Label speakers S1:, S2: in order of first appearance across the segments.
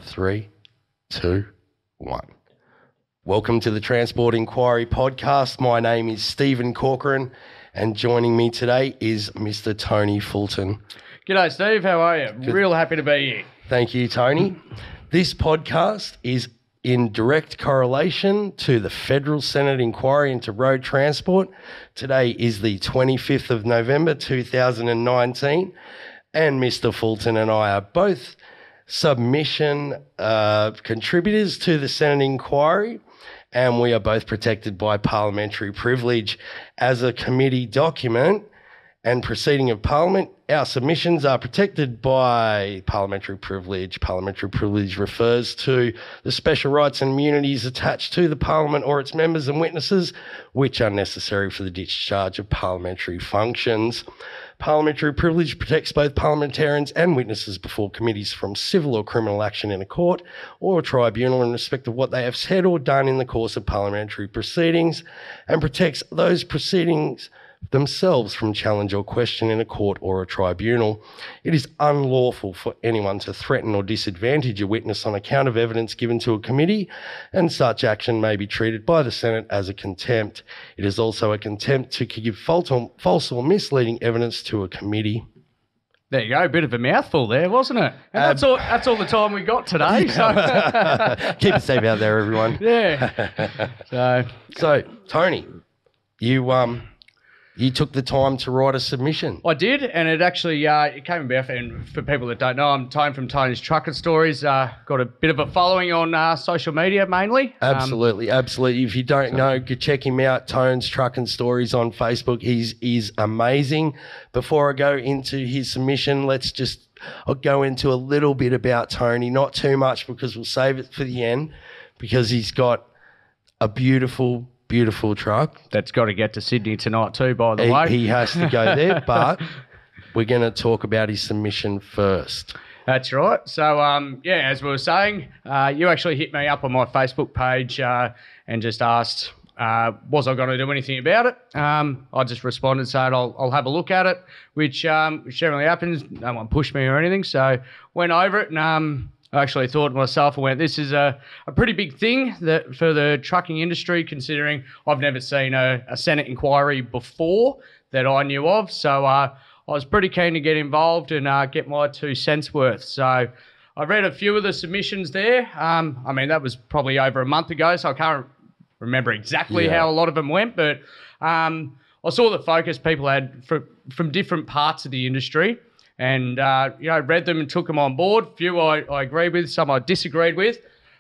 S1: 3, 2, 1. Welcome to the Transport Inquiry podcast. My name is Stephen Corcoran, and joining me today is Mr. Tony Fulton.
S2: G'day, Steve. How are you?
S1: Good.
S2: Real happy to be here.
S1: Thank you, Tony. This podcast is in direct correlation to the Federal Senate inquiry into road transport. Today is the 25th of November 2019, and Mr. Fulton and I are both submission contributors to the Senate inquiry, and we are both protected by parliamentary privilege. As a committee document and proceeding of Parliament, our submissions are protected by parliamentary privilege. Parliamentary privilege refers to the special rights and immunities attached to the Parliament or its members and witnesses, which are necessary for the discharge of parliamentary functions. Parliamentary privilege protects both parliamentarians and witnesses before committees from civil or criminal action in a court or a tribunal in respect of what they have said or done in the course of parliamentary proceedings, and protects those proceedings themselves from challenge or question in a court or a tribunal. It is unlawful for anyone to threaten or disadvantage a witness on account of evidence given to a committee, and such action may be treated by the Senate as a contempt. It is also a contempt to give false or misleading evidence to a committee.
S2: There you go. A bit of a mouthful there, wasn't it? And that's all the time we got today. So.
S1: Keep it safe out there, everyone.
S2: Yeah.
S1: So Tony, you took the time to write a submission.
S2: I did, and it actually it came about, and for people that don't know, I'm Tony from Tony's Truckin Stories. Got a bit of a following on social media mainly.
S1: Absolutely. If you don't know, go check him out, Tone's Truckin Stories on Facebook. He's amazing. Before I go into his submission, I'll go into a little bit about Tony, not too much because we'll save it for the end, because he's got a beautiful truck.
S2: That's got to get to Sydney tonight too, by the way.
S1: He has to go there, but we're going to talk about his submission first.
S2: That's right. So, as we were saying, you actually hit me up on my Facebook page and just asked, was I going to do anything about it? I just responded saying I'll have a look at it, which generally happens. No one pushed me or anything, so went over it and I actually thought to myself, this is a pretty big thing that for the trucking industry, considering I've never seen a Senate inquiry before that I knew of. So I was pretty keen to get involved and get my 2 cents worth. So I read a few of the submissions there. That was probably over a month ago, so I can't remember exactly how a lot of them went, but I saw the focus people had from different parts of the industry. And, read them and took them on board. A few I agreed with, some I disagreed with.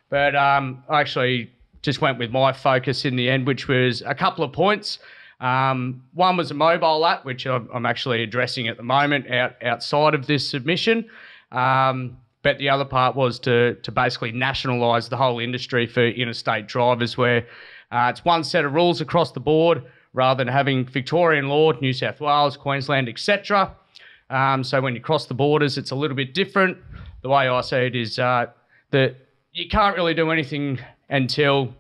S2: But I actually just went with my focus in the end, which was a couple of points. One was a mobile app, which I'm actually addressing at the moment outside of this submission. But the other part was to basically nationalise the whole industry for interstate drivers, where it's one set of rules across the board rather than having Victorian law, New South Wales, Queensland, etc. So when you cross the borders, it's a little bit different. The way I see it is that you can't really do anything until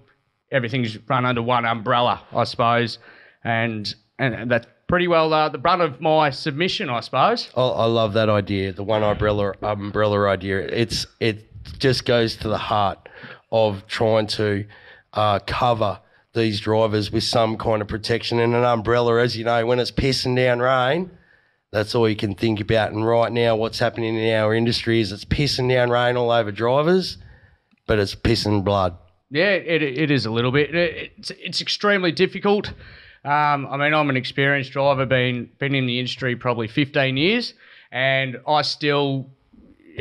S2: everything's run under one umbrella, I suppose. And that's pretty well the brunt of my submission, I suppose.
S1: I love that idea, the one umbrella idea. It just goes to the heart of trying to cover these drivers with some kind of protection. And an umbrella, as you know, when it's pissing down rain, that's all you can think about. And right now what's happening in our industry is it's pissing down rain all over drivers, but it's pissing blood.
S2: Yeah, it is a little bit. It's extremely difficult. I'm an experienced driver, been in the industry probably 15 years, and I still,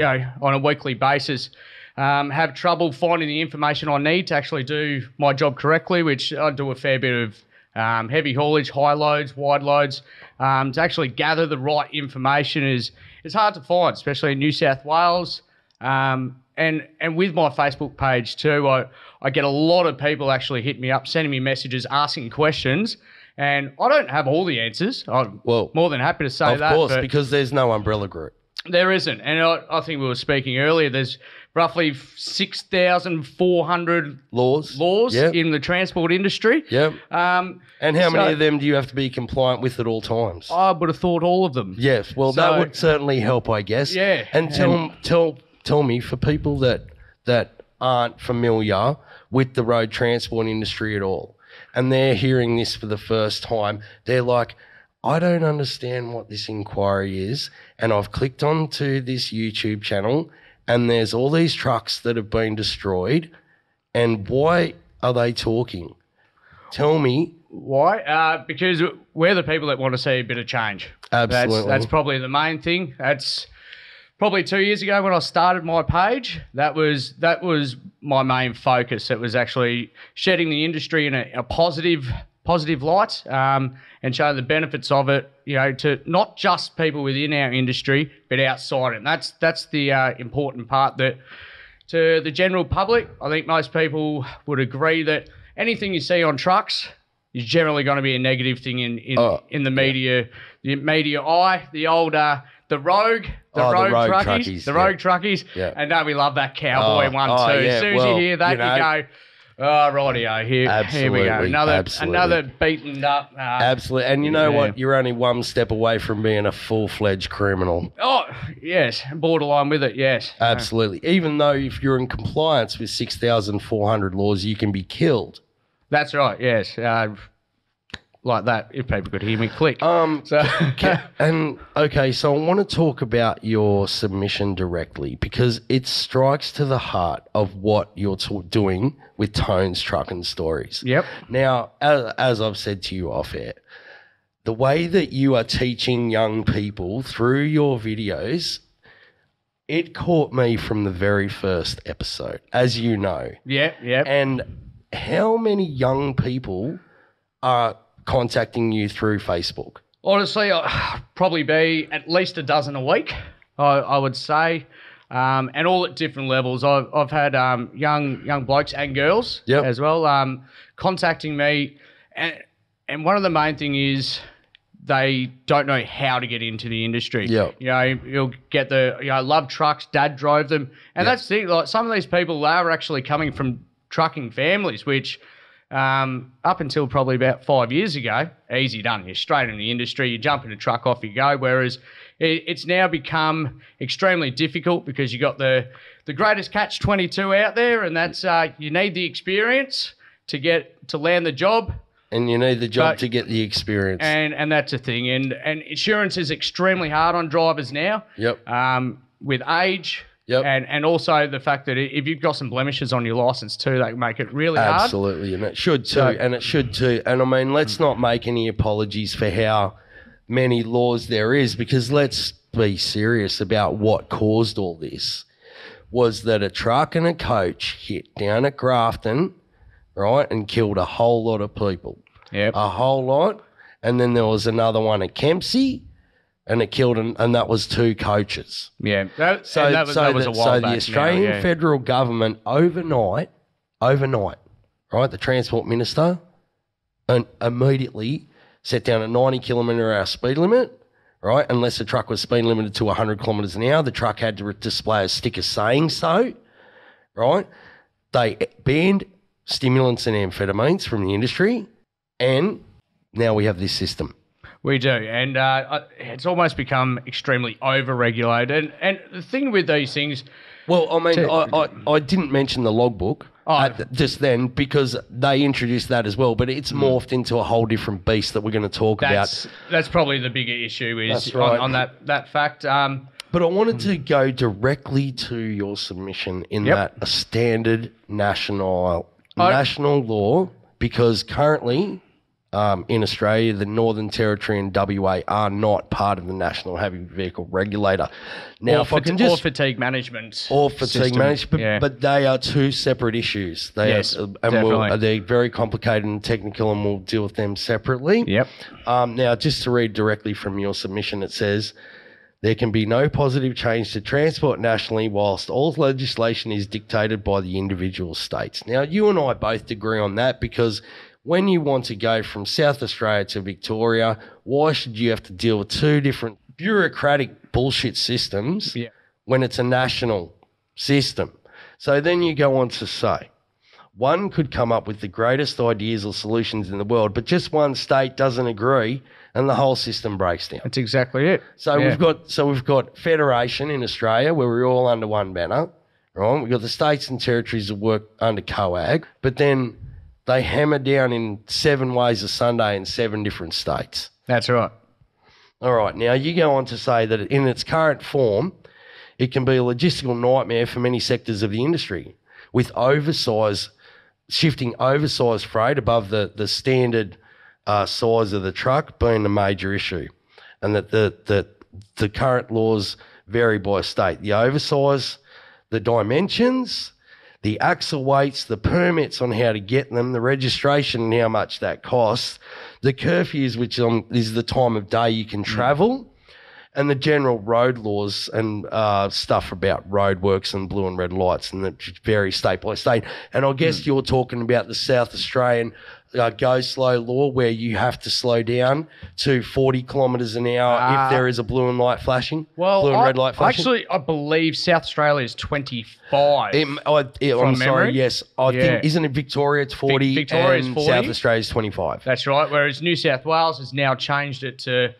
S2: on a weekly basis, have trouble finding the information I need to actually do my job correctly, which I do a fair bit of heavy haulage, high loads, wide loads. To actually gather the right information is hard to find, especially in New South Wales. And with my Facebook page too, I get a lot of people actually hit me up, sending me messages, asking questions, and I don't have all the answers. I'm more than happy to say that. Of
S1: course, because there's no umbrella group.
S2: There isn't. And I think we were speaking earlier, there's roughly 6,400 laws in the transport industry.
S1: Yep. And how many of them do you have to be compliant with at all times?
S2: I would have thought all of them.
S1: Yes. Well, that would certainly help, I guess.
S2: Yeah.
S1: And tell me, for people that that aren't familiar with the road transport industry at all, and they're hearing this for the first time, they're like, I don't understand what this inquiry is, and I've clicked onto this YouTube channel and there's all these trucks that have been destroyed, and why are they talking? Tell me.
S2: Why? Because we're the people that want to see a bit of change.
S1: Absolutely.
S2: That's probably the main thing. That's probably 2 years ago when I started my page. That was my main focus. It was actually shedding the industry in a positive light, and showing the benefits of it, to not just people within our industry, but outside it. And that's the important part, that to the general public, I think most people would agree that anything you see on trucks is generally going to be a negative thing in the media, the media eye, the rogue truckies.
S1: Yeah.
S2: And don't we love that cowboy one too?
S1: Yeah.
S2: As soon as you hear that, you go, oh, rightio, here we go. Another beaten up.
S1: Absolutely. And you know what? You're only one step away from being a full-fledged criminal.
S2: Oh, yes. Borderline with it, yes.
S1: Absolutely. Even though if you're in compliance with 6,400 laws, you can be killed.
S2: That's right, yes. Like that, if people could hear me click.
S1: So I want to talk about your submission directly, because it strikes to the heart of what you're doing with Tone's Truckin' Stories.
S2: Yep.
S1: Now, as I've said to you off air, the way that you are teaching young people through your videos, it caught me from the very first episode, as you know.
S2: Yeah.
S1: And how many young people are contacting you through Facebook?
S2: Honestly, I'd probably be at least a dozen a week, I would say, and all at different levels. I've had young blokes and girls as well contacting me, and one of the main thing is they don't know how to get into the industry.
S1: Yeah.
S2: You'll get love trucks, dad drove them, and that's the thing. Like, some of these people are actually coming from trucking families, which up until probably about 5 years ago, easy done. You're straight in the industry, you jump in a truck, off you go. Whereas it's now become extremely difficult, because you got the greatest catch-22 out there, and that's you need the experience to land the job.
S1: And you need the job to get the experience.
S2: And that's a thing. And insurance is extremely hard on drivers now.
S1: Yep.
S2: With age.
S1: Yep.
S2: And also the fact that if you've got some blemishes on your license too, that can make it really hard.
S1: Absolutely, and it should too. And I mean, let's not make any apologies for how many laws there is, because let's be serious about what caused all this. Was that a truck and a coach hit down at Grafton, right, and killed a whole lot of people.
S2: Yep.
S1: A whole lot. And then there was another one at Kempsey, and it killed, and that was 2 coaches.
S2: Yeah. That was a while back.
S1: So the Australian federal government overnight, right, the Transport Minister immediately set down a 90 kilometre hour speed limit, right? Unless the truck was speed limited to 100 kilometres an hour, the truck had to display a sticker saying so, right? They banned stimulants and amphetamines from the industry, and now we have this system.
S2: We do, and it's almost become extremely over-regulated. And the thing with these things...
S1: Well, I mean, I didn't mention the logbook just then, because they introduced that as well, but it's morphed into a whole different beast that we're going to talk about.
S2: That's probably the bigger issue is on that fact.
S1: But I wanted to go directly to your submission in that a standard national law, because currently... in Australia, the Northern Territory and WA are not part of the National Heavy Vehicle Regulator. Now,
S2: or fatigue management.
S1: But they are 2 separate issues. They're very complicated and technical, and we'll deal with them separately.
S2: Yep.
S1: Now, just to read directly from your submission, it says, there can be no positive change to transport nationally whilst all legislation is dictated by the individual states. Now, you and I both agree on that, because when you want to go from South Australia to Victoria, why should you have to deal with 2 different bureaucratic bullshit systems when it's a national system? So then you go on to say, one could come up with the greatest ideas or solutions in the world, but just one state doesn't agree, and the whole system breaks down.
S2: That's exactly it.
S1: So we've got federation in Australia, where we're all under one banner, right? We've got the states and territories that work under COAG, but then they hammer down in 7 ways a Sunday in 7 different states.
S2: That's right.
S1: All right, now you go on to say that in its current form, it can be a logistical nightmare for many sectors of the industry, with shifting oversized freight above the standard size of the truck being a major issue, and that the current laws vary by state. The oversize, the dimensions, the axle weights, the permits on how to get them, the registration and how much that costs, the curfews, which is the time of day you can travel, and the general road laws and stuff about roadworks and blue and red lights, and that vary state by state. And I guess you're talking about the South Australian go slow law, where you have to slow down to 40 kilometres an hour if there is a blue and red light flashing.
S2: Actually, I believe South Australia is 25.
S1: I'm sorry, yes. I think, isn't it Victoria? It's 40
S2: Victoria's
S1: and
S2: 40.
S1: South Australia's 25.
S2: That's right, whereas New South Wales has now changed it to...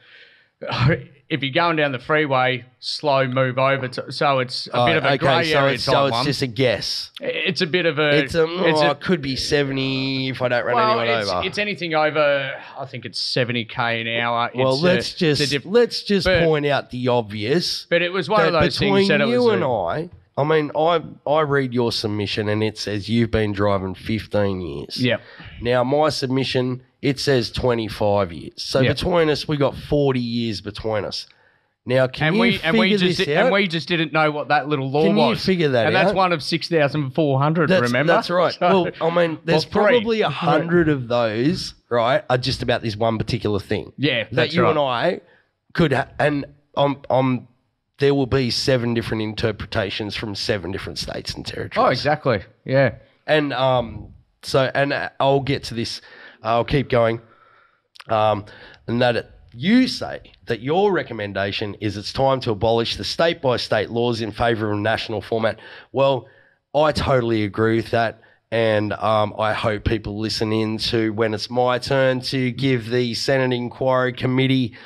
S2: If you're going down the freeway, slow move over. So it's a bit of a grey area.
S1: So it's just a guess.
S2: It's a bit of a...
S1: It could be 70 if I don't run anyone over.
S2: It's anything over, I think it's 70 an hour.
S1: Well, let's just point out the obvious.
S2: But it was one of those things that
S1: between you and I mean, I read your submission and it says you've been driving 15 years.
S2: Yep.
S1: Now, my submission, it says 25 years. So between us, we got 40 years between us. Now, we just didn't know what that little law was. Can you figure that out?
S2: And that's one of 6,400, remember?
S1: That's right.
S2: So,
S1: well, I mean, there's probably 100 of those, right, are just about this one particular thing.
S2: Yeah,
S1: that you and I could and there will be 7 different interpretations from 7 different states and territories.
S2: Oh, exactly. Yeah.
S1: And I'll get to this. I'll keep going. And that you say that your recommendation is it's time to abolish the state-by-state laws in favour of a national format. Well, I totally agree with that. And I hope people listen in to when it's my turn to give the Senate Inquiry Committee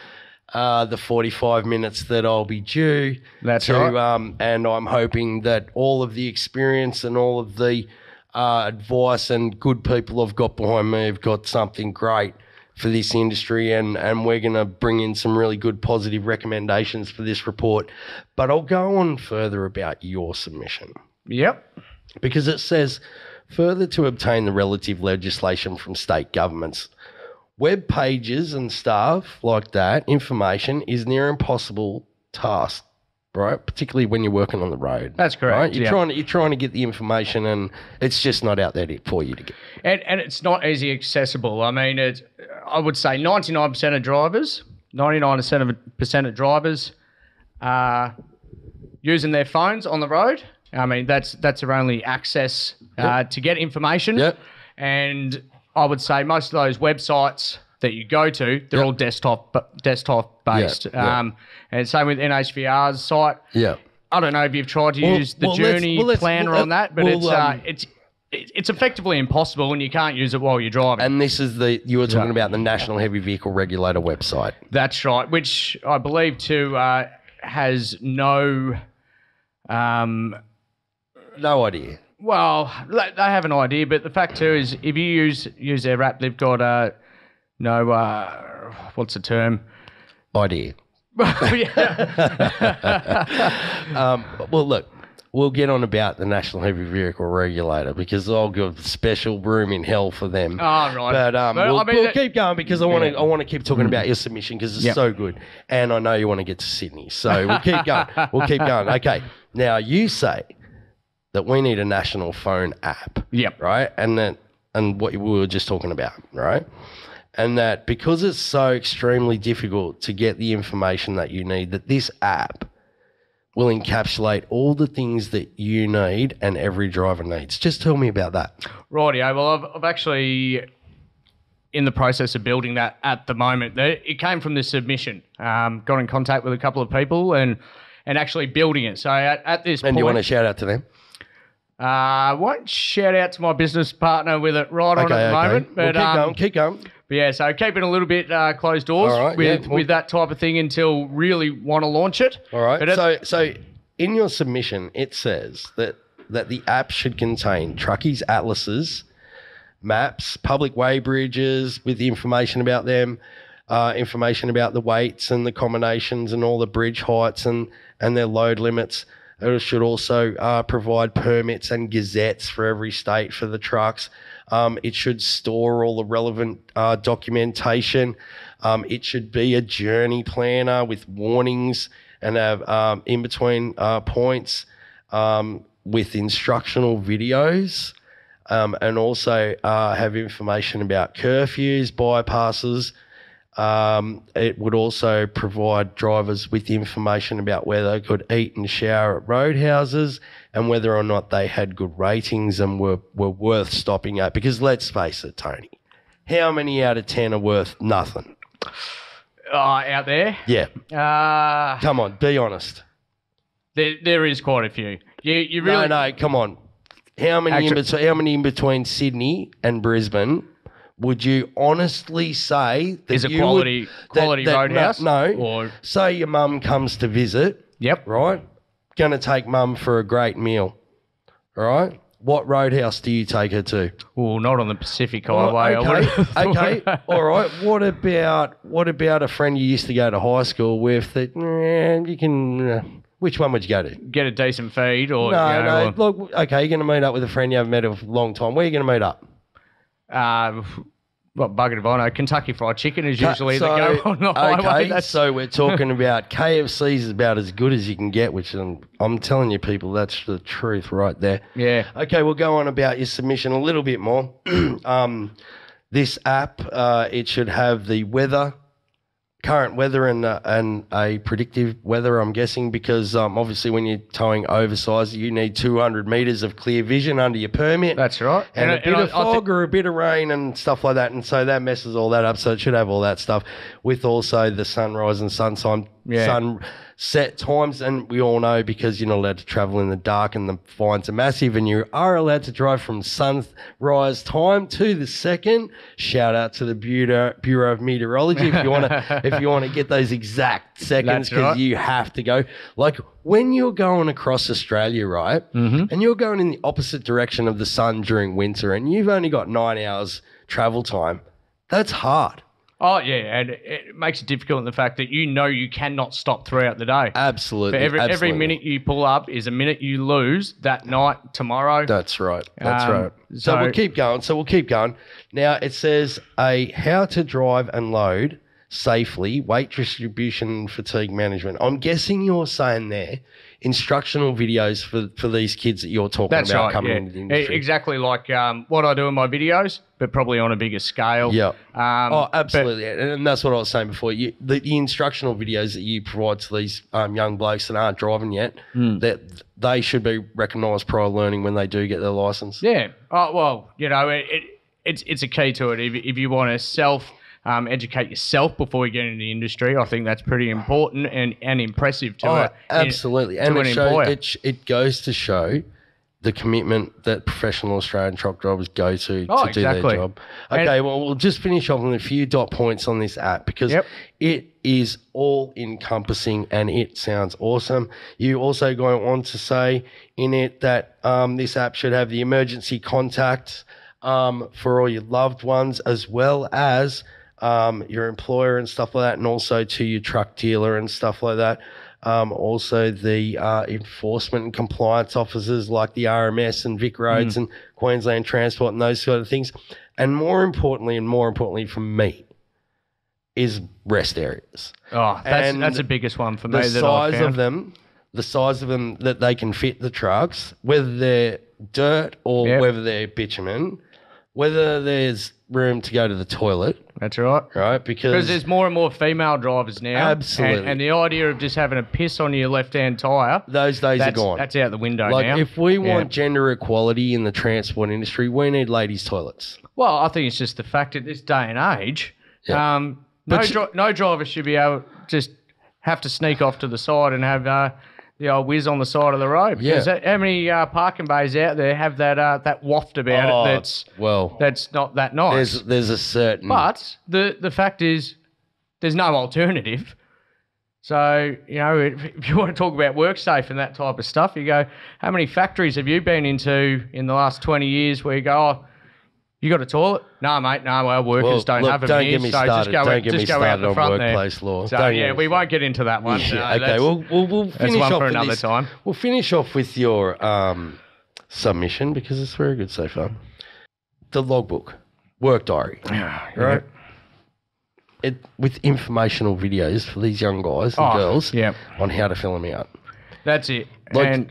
S1: the 45 minutes that I'll be due.
S2: That's right.
S1: And I'm hoping that all of the experience and all of the advice and good people I've got behind me have got something great for this industry, and we're going to bring in some really good positive recommendations for this report. But I'll go on further about your submission.
S2: Yep.
S1: Because it says, further to obtain the relative legislation from state governments, web pages and stuff like that, information is near impossible task, right? Particularly when you're working on the road.
S2: That's correct.
S1: Right? You're trying to get the information, and it's just not out there for you to get.
S2: And it's not easy accessible. I mean, I would say 99% of drivers, 99% of drivers are using their phones on the road. I mean, that's their only access to get information.
S1: Yep.
S2: And I would say most of those websites that you go to, they're all desktop based.
S1: Yep.
S2: And same with NHVR's site.
S1: Yeah.
S2: I don't know if you've tried to use the Journey planner on that, but it's effectively impossible, and you can't use it while you're driving.
S1: And this is you were talking about the National Heavy Vehicle Regulator website.
S2: That's right, which I believe too has no...
S1: no idea.
S2: Well, they have an idea, but the fact too is if you use their app, they've got no... what's the term?
S1: Idea. Well, look, we'll get on about the National Heavy Vehicle Regulator because I'll give special room in hell for them.
S2: Oh, right.
S1: But we'll keep going because I want to keep talking about your submission because it's so good, and I know you want to get to Sydney, so we'll keep going. Okay, now you say that we need a national phone app.
S2: Yep.
S1: Right, and what we were just talking about, right? And that because it's so extremely difficult to get the information that you need, that this app will encapsulate all the things that you need and every driver needs. Just tell me about that.
S2: Rightio. Well, I've actually in the process of building that at the moment. It came from the submission. Got in contact with a couple of people and actually building it. So at this point...
S1: And do you want to shout out to them?
S2: I won't shout out to my business partner with it on at the moment. But
S1: well, keep going.
S2: But yeah, so keeping a little bit closed doors with that type of thing until really want to launch it.
S1: All right. So in your submission, it says that that the app should contain truckies' atlases, maps, public way bridges with the information about them, information about the weights and the combinations and all the bridge heights and their load limits. It should also provide permits and gazettes for every state for the trucks. It should store all the relevant documentation. It should be a journey planner with warnings and have in-between points with instructional videos, and also have information about curfews, bypasses. It would also provide drivers with information about where they could eat and shower at roadhouses and whether or not they had good ratings and were worth stopping at. Because let's face it, Tony, how many out of 10 are worth nothing?
S2: Out there?
S1: Yeah. Come on, be honest.
S2: There is quite a few. You really...
S1: No, come on. How many in between Sydney and Brisbane would you honestly say that
S2: is a quality roadhouse?
S1: No.
S2: Or...
S1: Say your mum comes to visit.
S2: Yep.
S1: Right? Going to take mum for a great meal. Right? What roadhouse do you take her to?
S2: Well, not on the Pacific Highway.
S1: Okay. All right. What about a friend you used to go to high school with that you can... which one would you go to?
S2: Get a decent feed or...
S1: No. Look, okay, you're going to meet up with a friend you haven't met in a long time. Where are you going to meet up?
S2: Bugger if I know. Kentucky Fried Chicken is usually the go on the highway.
S1: Okay, so we're talking about KFC's about as good as you can get, which I'm telling you, people, that's the truth right there.
S2: Yeah.
S1: Okay, we'll go on about your submission a little bit more. This app, it should have the weather, current weather and a predictive weather, I'm guessing, because obviously when you're towing oversized, you need 200 metres of clear vision under your permit.
S2: That's right.
S1: And a bit of fog or a bit of rain and stuff like that. And so that messes all that up. So it should have all that stuff with also the sunrise and sunset times. And we all know, because you're not allowed to travel in the dark and the fines are massive, and you are allowed to drive from sunrise time to the second. Shout out to the Bureau of Meteorology if you want to get those exact seconds, because you have to go. Like when you're going across Australia, right, and you're going in the opposite direction of the sun during winter and you've only got 9 hours travel time, that's hard.
S2: Oh, yeah, and it makes it difficult in the fact that you cannot stop throughout the day.
S1: Absolutely.
S2: Every minute you pull up is a minute you lose that night, tomorrow.
S1: That's right. So we'll keep going. Now it says how to drive and load safely, weight distribution, fatigue management. I'm guessing you're saying there instructional videos for these kids that you're talking about coming into the industry.
S2: Exactly like what I do in my videos, but probably on a bigger scale.
S1: Yeah. Absolutely. And that's what I was saying before. The instructional videos that you provide to these young blokes that aren't driving yet, that they should be recognised prior learning when they do get their licence.
S2: Yeah. Oh, well, it's a key to it. If you want to educate yourself before you get into the industry, I think that's pretty important and impressive to
S1: absolutely. And it goes to show the commitment that professional Australian truck drivers go to do their job. Okay, well, we'll just finish off on a few dot points on this app, because it is all encompassing and it sounds awesome. You also go on to say in it that this app should have the emergency contact for all your loved ones, as well as your employer and stuff like that, and also to your truck dealer and stuff like that. Also the enforcement and compliance officers like the RMS and Vic Roads and Queensland Transport and those sort of things. And more importantly for me, is rest areas.
S2: Oh, that's the biggest one for me. The
S1: size of them that they can fit the trucks, whether they're dirt or whether they're bitumen, whether there's room to go to the toilet.
S2: That's right.
S1: Right, because
S2: there's more and more female drivers now.
S1: Absolutely.
S2: And the idea of just having a piss on your left-hand tyre,
S1: those days are gone.
S2: That's out the window now.
S1: Like, if we want gender equality in the transport industry, we need ladies' toilets.
S2: Well, I think it's just the fact at this day and age, no driver should be able to just have to sneak off to the side and have the old whiz on the side of the road. Because how many parking bays out there have that waft about it that's not that nice?
S1: There's a certain...
S2: But the fact is there's no alternative. So, if you want to talk about WorkSafe and that type of stuff, you go, how many factories have you been into in the last 20 years where you go, oh, you got a toilet? No, mate, no, our workers don't have them
S1: don't
S2: here.
S1: Get me started. Don't get me started on workplace law.
S2: So, we won't get into that one.
S1: Yeah, okay, we'll finish
S2: one
S1: off
S2: for
S1: with
S2: another
S1: this.
S2: time.
S1: We'll finish off with your submission because it's very good so far. The logbook, work diary, right? With informational videos for these young guys and girls on how to fill them out.
S2: That's it.
S1: Like,
S2: and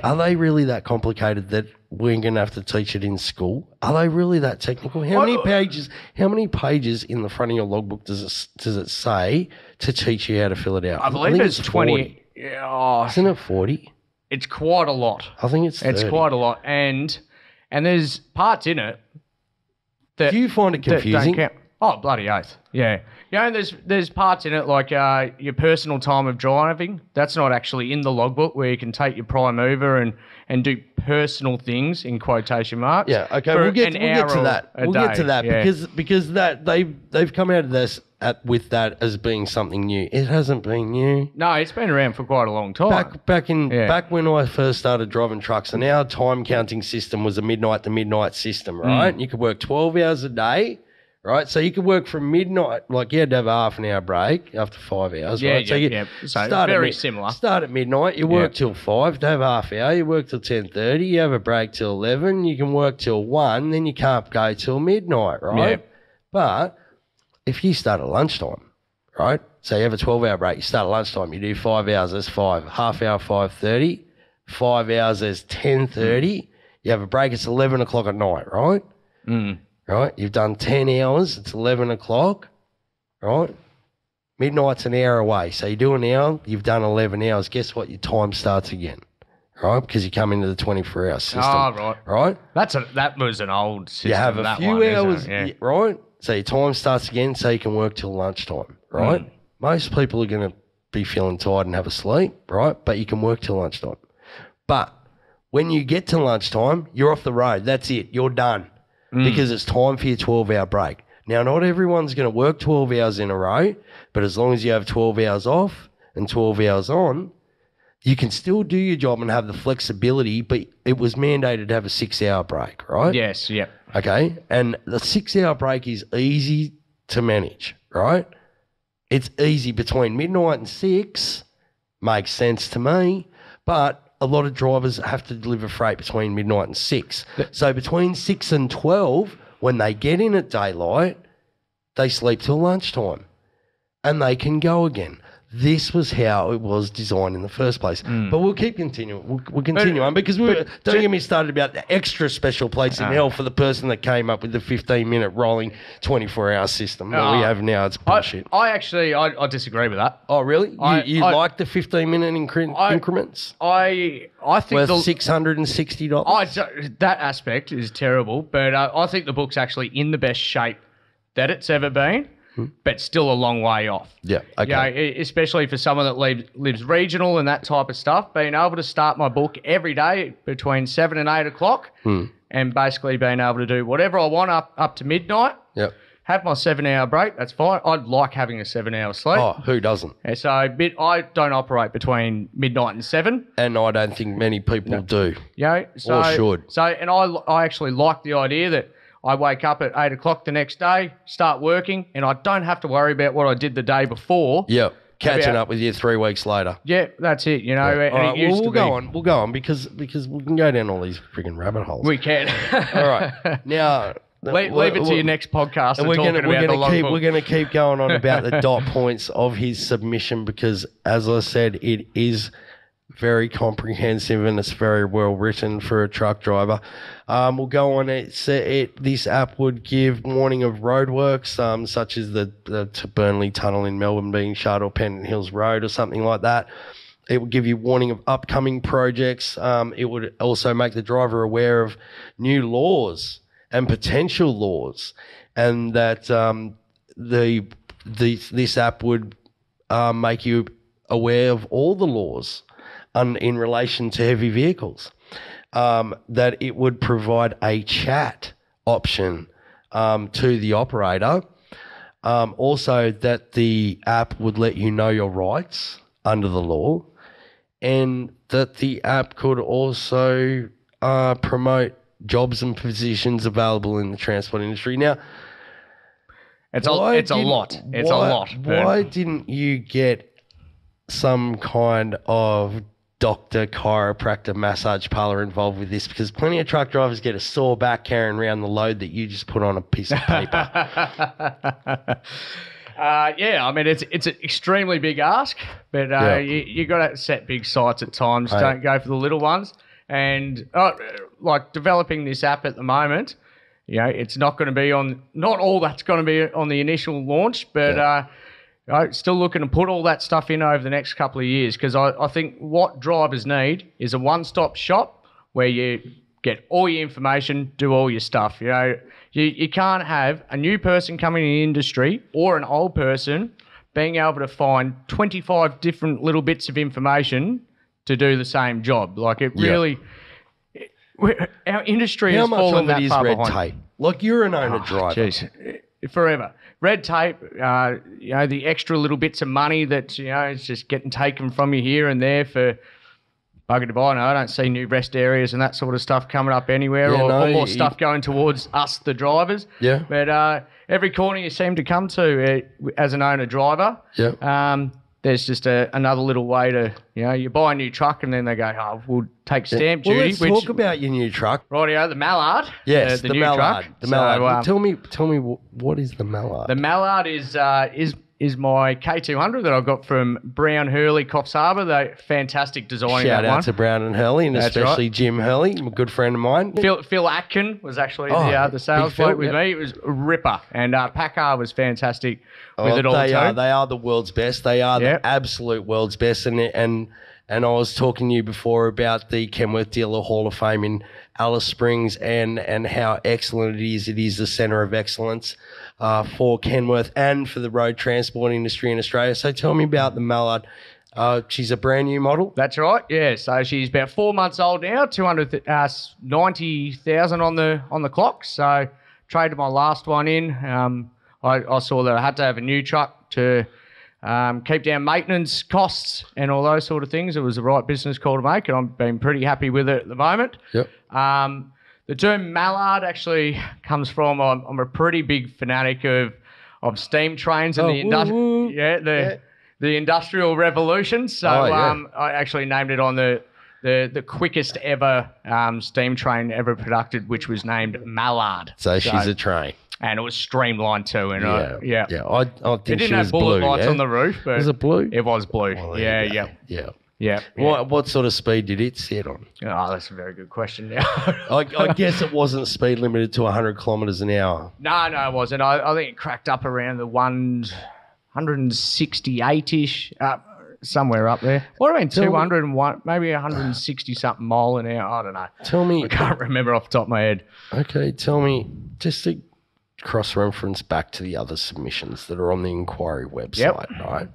S1: are they really that complicated that we're going to have to teach it in school? Are they really that technical? How many pages in the front of your logbook does it say to teach you how to fill it out?
S2: I believe it's 20.
S1: Isn't it 40?
S2: It's quite a lot.
S1: I think it's 30.
S2: It's quite a lot. And there's parts in it that...
S1: Do you find it confusing?
S2: Don't count. Oh, bloody oath. Yeah. And there's parts in it like your personal time of driving. That's not actually in the logbook where you can take your prime mover and do personal things in quotation marks.
S1: Yeah, okay, we'll get to that. We'll get to that because that they've come out of this with that as being something new. It hasn't been new.
S2: No, it's been around for quite a long time.
S1: Back when I first started driving trucks, and our time counting system was a midnight to midnight system, right? You could work 12 hours a day. Right, so you could work from midnight, like you had to have a half an hour break after 5 hours, right?
S2: So very similar.
S1: Start at midnight, you work till 5, to have a half hour, you work till 10:30, you have a break till 11, you can work till 1, then you can't go till midnight, right? Yeah. But if you start at lunchtime, right, so you have a 12-hour break, you start at lunchtime, you do 5 hours, that's 5, half hour, 5:30, 5 hours, there's 10:30, you have a break, it's 11 o'clock at night, right? Right, you've done 10 hours, it's 11 o'clock, right? Midnight's an hour away, so you do an hour, you've done 11 hours. Guess what? Your time starts again, right? Because you come into the 24-hour system.
S2: Oh,
S1: right.
S2: That was an old system.
S1: You have a few hours, right? So your time starts again, so you can work till lunchtime, right? Most people are going to be feeling tired and have a sleep, right? But you can work till lunchtime. But when you get to lunchtime, you're off the road. That's it. You're done. Because it's time for your 12-hour break. Now, not everyone's going to work 12 hours in a row, but as long as you have 12 hours off and 12 hours on, you can still do your job and have the flexibility, but it was mandated to have a 6-hour break, right?
S2: Yes, yeah.
S1: Okay, and the 6-hour break is easy to manage, right? It's easy between midnight and 6, makes sense to me, but a lot of drivers have to deliver freight between midnight and 6. So between 6 and 12, when they get in at daylight, they sleep till lunchtime and they can go again. This was how it was designed in the first place. But we'll keep continuing. We'll continue on because don't get me started about the extra special place in hell for the person that came up with the 15-minute rolling 24-hour system that we have now. It's bullshit.
S2: I disagree with that.
S1: Oh, really? You like the 15-minute increments?
S2: I think
S1: worth $660?
S2: That aspect is terrible, but I think the book's actually in the best shape that it's ever been. But still a long way off.
S1: Yeah, okay.
S2: Especially for someone that lives regional and that type of stuff, being able to start my book every day between 7 and 8 o'clock and basically being able to do whatever I want up to midnight.
S1: Yep.
S2: Have my 7-hour break, that's fine. I'd like having a 7-hour sleep.
S1: Oh, who doesn't?
S2: And so I don't operate between midnight and 7.
S1: And I don't think many people do.
S2: Or
S1: should.
S2: And I actually like the idea that I wake up at 8 o'clock the next day, start working, and I don't have to worry about what I did the day before.
S1: Yeah, catching up with you 3 weeks later.
S2: Yeah, that's it.
S1: All right, we'll go on because we can go down all these freaking rabbit holes.
S2: We can.
S1: All right, now
S2: leave it to your next podcast. And we're going
S1: to keep going on about the dot points of his submission because, as I said, it is very comprehensive and it's very well written for a truck driver. We'll go on. This app would give warning of roadworks, such as the Burnley Tunnel in Melbourne being shut or Pennant Hills Road or something like that. It would give you warning of upcoming projects. It would also make the driver aware of new laws and potential laws, and that this app would make you aware of all the laws in relation to heavy vehicles, that it would provide a chat option to the operator Also, that the app would let you know your rights under the law, and that the app could also promote jobs and positions available in the transport industry. Now,
S2: it's a lot.
S1: Why didn't you get some kind of doctor, chiropractor, massage parlour involved with this? Because plenty of truck drivers get a sore back carrying around the load that you just put on a piece of paper.
S2: Yeah, I mean, it's an extremely big ask, but you got to set big sights at times.
S1: Right.
S2: Don't go for the little ones. And like developing this app at the moment, it's not going to be not all that's going to be on the initial launch, but still looking to put all that stuff in over the next couple of years, because I think what drivers need is a one-stop shop where you get all your information, do all your stuff. You can't have a new person coming in the industry or an old person being able to find 25 different little bits of information to do the same job. Like it really, our industry has fallen that far behind. How much of it is red tape?
S1: Like you're an owner driver.
S2: Geez, forever. Red tape, the extra little bits of money that, is just getting taken from you here and there for bugger to buy. No, I don't see new rest areas and that sort of stuff coming up anywhere, or more stuff going towards us, the drivers.
S1: Yeah.
S2: But every corner you seem to come to as an owner driver, there's just another little way to, you buy a new truck and then they go, we'll take stamp duty.
S1: Let's talk about your new truck.
S2: Rightio, the Mallard.
S1: Yes,
S2: the
S1: new
S2: Mallard.
S1: Truck. The Mallard. Tell me, what is the Mallard?
S2: The Mallard is my K200 that I got from Brown Hurley, Coffs Harbour. They're fantastic designing that one. Shout
S1: out to Brown and Hurley, and especially Jim Hurley, a good friend of mine.
S2: Phil Atkin was actually the sales bloke with me. It was a ripper. And Packard was fantastic with it all too.
S1: They are the world's best. They are the absolute world's best. And I was talking to you before about the Kenworth Dealer Hall of Fame in Alice Springs and how excellent it is. It is the centre of excellence for Kenworth and for the road transport industry in Australia. So tell me about the Mallard. She's a brand new model.
S2: That's right. Yeah. So she's about 4 months old now. 290,000 on the clock. So traded my last one in. I saw that I had to have a new truck to keep down maintenance costs and all those sort of things. It was the right business call to make, and I've been pretty happy with it at the moment.
S1: Yep.
S2: The term mallard actually comes from I'm a pretty big fanatic of steam trains and the industrial revolution. So I actually named it on the quickest ever steam train ever produced, which was named Mallard.
S1: So she's a train.
S2: And it was streamlined too. And I think
S1: it
S2: didn't have bullet lights on the roof, but
S1: was it blue?
S2: It was blue.
S1: Well,
S2: Yeah.
S1: What sort of speed did it sit on?
S2: Oh, that's a very good question now.
S1: I guess it wasn't speed limited to 100 kilometres an hour.
S2: No, it wasn't. I think it cracked up around the 168-ish, somewhere up there. What do I mean, 201, maybe 160-something mile an hour? I don't know.
S1: Tell me.
S2: I can't remember off the top of my head.
S1: Okay, tell me, just to cross-reference back to the other submissions that are on the inquiry website, right?